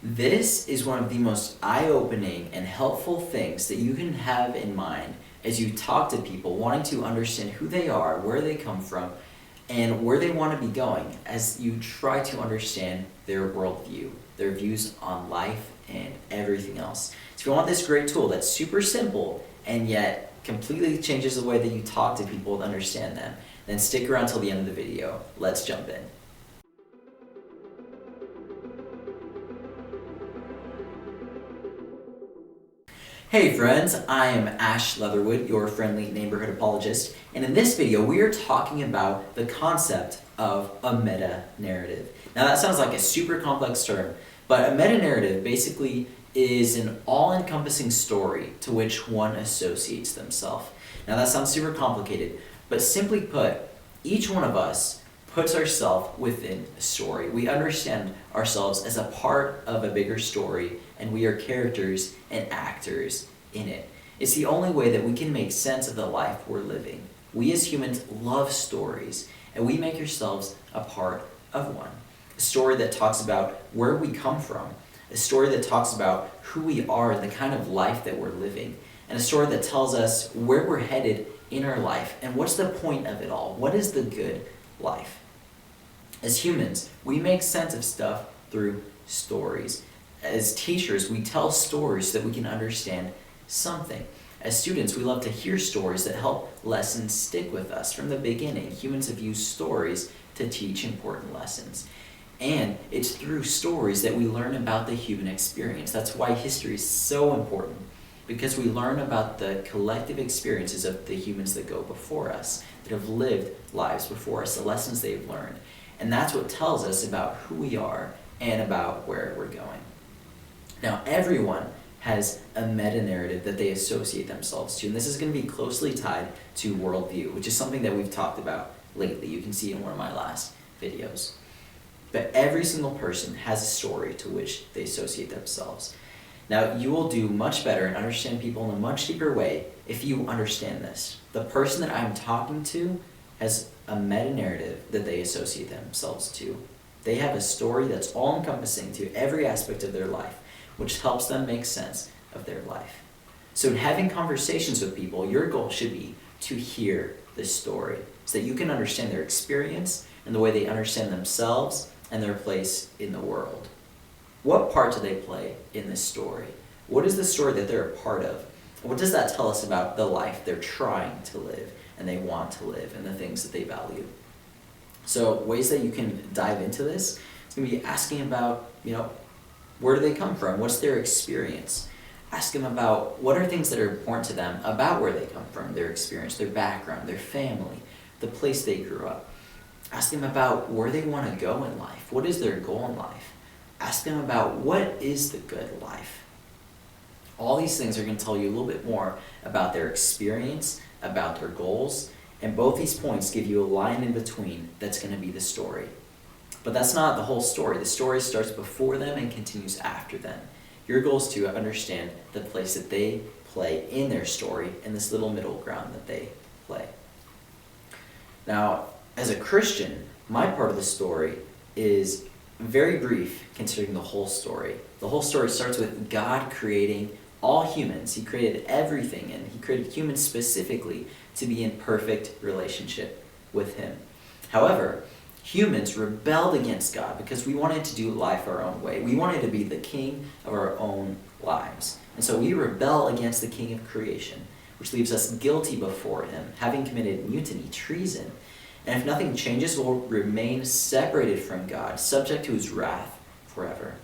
This is one of the most eye-opening and helpful things that you can have in mind as you talk to people wanting to understand who they are, where they come from, and where they want to be going as you try to understand their worldview, their views on life and everything else. So if you want this great tool that's super simple and yet completely changes the way that you talk to people to understand them, then stick around till the end of the video. Let's jump in. Hey friends, I am Ash Leatherwood, your friendly neighborhood apologist, and in this video we are talking about the concept of a meta-narrative. Now that sounds like a super complex term, but a meta-narrative basically is an all-encompassing story to which one associates themselves. Now that sounds super complicated, but simply put, each one of us puts ourselves within a story. We understand ourselves as a part of a bigger story, and we are characters and actors in it. It's the only way that we can make sense of the life we're living. We as humans love stories, and we make ourselves a part of one. A story that talks about where we come from, a story that talks about who we are and the kind of life that we're living, and a story that tells us where we're headed in our life and what's the point of it all. What is the good life? As humans, we make sense of stuff through stories. As teachers, we tell stories so that we can understand something. As students, we love to hear stories that help lessons stick with us. From the beginning, humans have used stories to teach important lessons. And it's through stories that we learn about the human experience. That's why history is so important, because we learn about the collective experiences of the humans that go before us, that have lived lives before us, the lessons they've learned. And that's what tells us about who we are and about where we're going. Now, everyone has a meta-narrative that they associate themselves to, and this is going to be closely tied to worldview, which is something that we've talked about lately. You can see in one of my last videos. But every single person has a story to which they associate themselves. Now, you will do much better and understand people in a much deeper way if you understand this. The person that I'm talking to has a meta-narrative that they associate themselves to. They have a story that's all-encompassing to every aspect of their life, which helps them make sense of their life. So in having conversations with people, your goal should be to hear the story so that you can understand their experience and the way they understand themselves and their place in the world. What part do they play in this story? What is the story that they're a part of? What does that tell us about the life they're trying to live and they want to live and the things that they value? So ways that you can dive into this, it's going to be asking about, where do they come from? What's their experience? Ask them about what are things that are important to them about where they come from, their experience, their background, their family, the place they grew up. Ask them about where they want to go in life. What is their goal in life? Ask them about what is the good life. All these things are going to tell you a little bit more about their experience, about their goals, and both these points give you a line in between that's going to be the story. But that's not the whole story. The story starts before them and continues after them. Your goal is to understand the place that they play in their story and this little middle ground that they play. Now, as a Christian, my part of the story is very brief considering the whole story. The whole story starts with God creating all humans. He created everything, and He created humans specifically to be in perfect relationship with Him. However, humans rebelled against God because we wanted to do life our own way. We wanted to be the king of our own lives. And so we rebel against the King of creation, which leaves us guilty before Him, having committed mutiny, treason. And if nothing changes, we'll remain separated from God, subject to His wrath forever.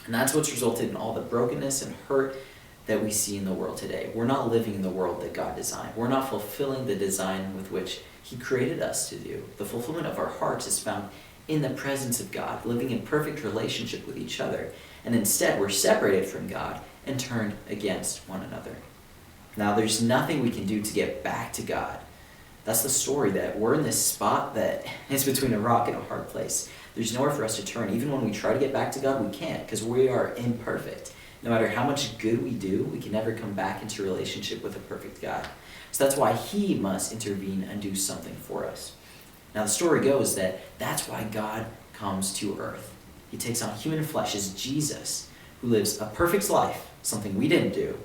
And that's what's resulted in all the brokenness and hurt that we see in the world today. We're not living in the world that God designed. We're not fulfilling the design with which He created us to do. The fulfillment of our hearts is found in the presence of God, living in perfect relationship with each other. And instead, we're separated from God and turned against one another. Now, there's nothing we can do to get back to God. That's the story, that we're in this spot that is between a rock and a hard place. There's nowhere for us to turn. Even when we try to get back to God, we can't, because we are imperfect. No matter how much good we do, we can never come back into relationship with a perfect God. So that's why He must intervene and do something for us. Now the story goes that that's why God comes to earth. He takes on human flesh as Jesus, who lives a perfect life, something we didn't do.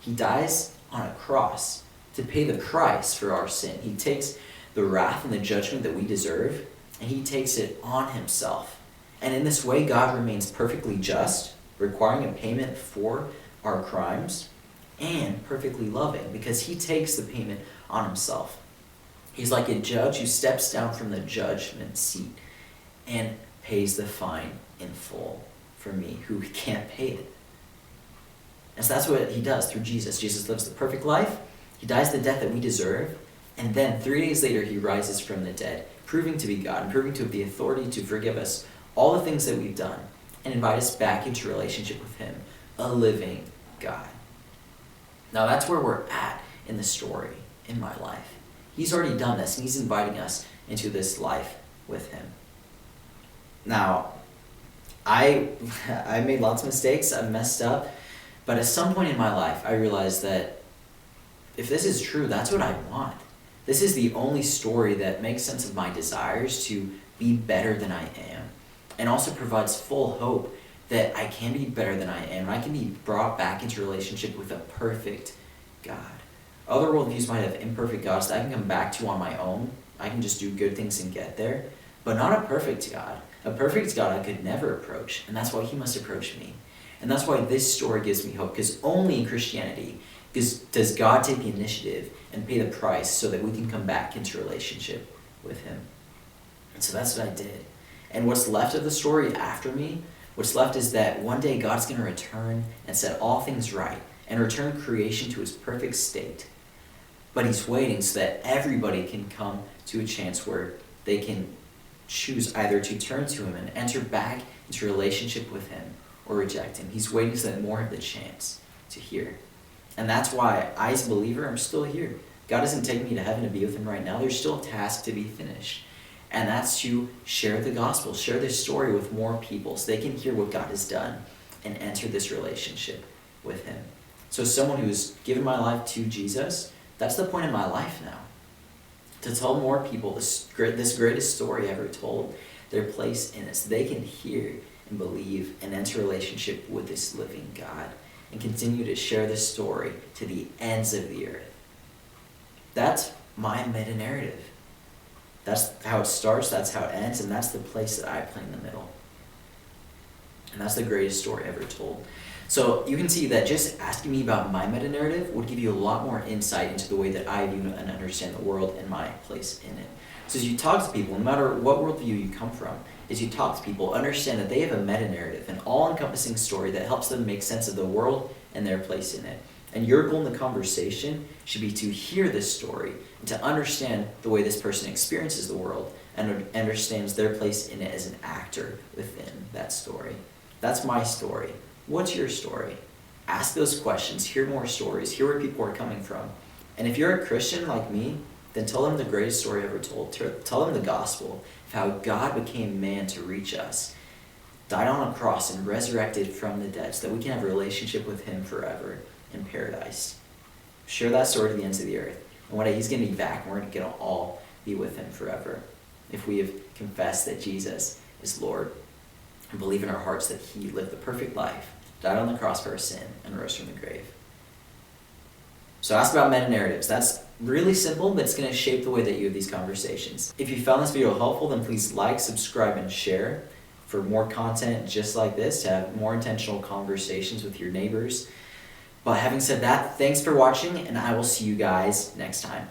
He dies on a cross to pay the price for our sin. He takes the wrath and the judgment that we deserve, and he takes it on himself. And in this way, God remains perfectly just, requiring a payment for our crimes, and perfectly loving, because he takes the payment on himself. He's like a judge who steps down from the judgment seat and pays the fine in full for me, who can't pay it. And so that's what he does through Jesus. Jesus lives the perfect life. He dies the death that we deserve. And then 3 days later, he rises from the dead, proving to be God and proving to have the authority to forgive us all the things that we've done and invite us back into relationship with him, a living God. Now that's where we're at in the story, in my life. He's already done this, and he's inviting us into this life with him. Now, I made lots of mistakes, I messed up, but at some point in my life, I realized that if this is true, that's what I want. This is the only story that makes sense of my desires to be better than I am, and also provides full hope that I can be better than I am, and I can be brought back into relationship with a perfect God. Other worldviews might have imperfect gods that I can come back to on my own. I can just do good things and get there, but not a perfect God. A perfect God I could never approach, and that's why he must approach me. And that's why this story gives me hope, because only in Christianity does God take the initiative and pay the price so that we can come back into relationship with him. And so that's what I did. And what's left of the story after me, what's left is that one day God's going to return and set all things right and return creation to its perfect state. But he's waiting so that everybody can come to a chance where they can choose either to turn to him and enter back into relationship with him or reject him. He's waiting so that more have the chance to hear. And that's why I, as a believer, I'm still here. God isn't taking me to heaven to be with him right now. There's still a task to be finished. And that's to share the gospel, share this story with more people so they can hear what God has done and enter this relationship with him. So someone who's given my life to Jesus, that's the point in my life now. To tell more people this greatest story ever told, their place in it, so they can hear and believe and enter a relationship with this living God and continue to share this story to the ends of the earth. That's my meta-narrative. That's how it starts, that's how it ends, and that's the place that I play in the middle. And that's the greatest story ever told. So you can see that just asking me about my meta-narrative would give you a lot more insight into the way that I view and understand the world and my place in it. So as you talk to people, no matter what worldview you come from, as you talk to people, understand that they have a meta-narrative, an all-encompassing story that helps them make sense of the world and their place in it. And your goal in the conversation should be to hear this story and to understand the way this person experiences the world and understands their place in it as an actor within that story. That's my story. What's your story? Ask those questions, hear more stories, hear where people are coming from. And if you're a Christian like me, then tell them the greatest story ever told. Tell them the gospel of how God became man to reach us, died on a cross and resurrected from the dead so that we can have a relationship with him forever in paradise. Share that story to the ends of the earth. And one day he's going to be back and we're going to all be with him forever if we have confessed that Jesus is Lord and believe in our hearts that he lived the perfect life, died on the cross for our sin, and rose from the grave. So ask about meta-narratives. That's really simple, but it's going to shape the way that you have these conversations. If you found this video helpful, then please like, subscribe, and share for more content just like this, to have more intentional conversations with your neighbors. But having said that, thanks for watching, and I will see you guys next time.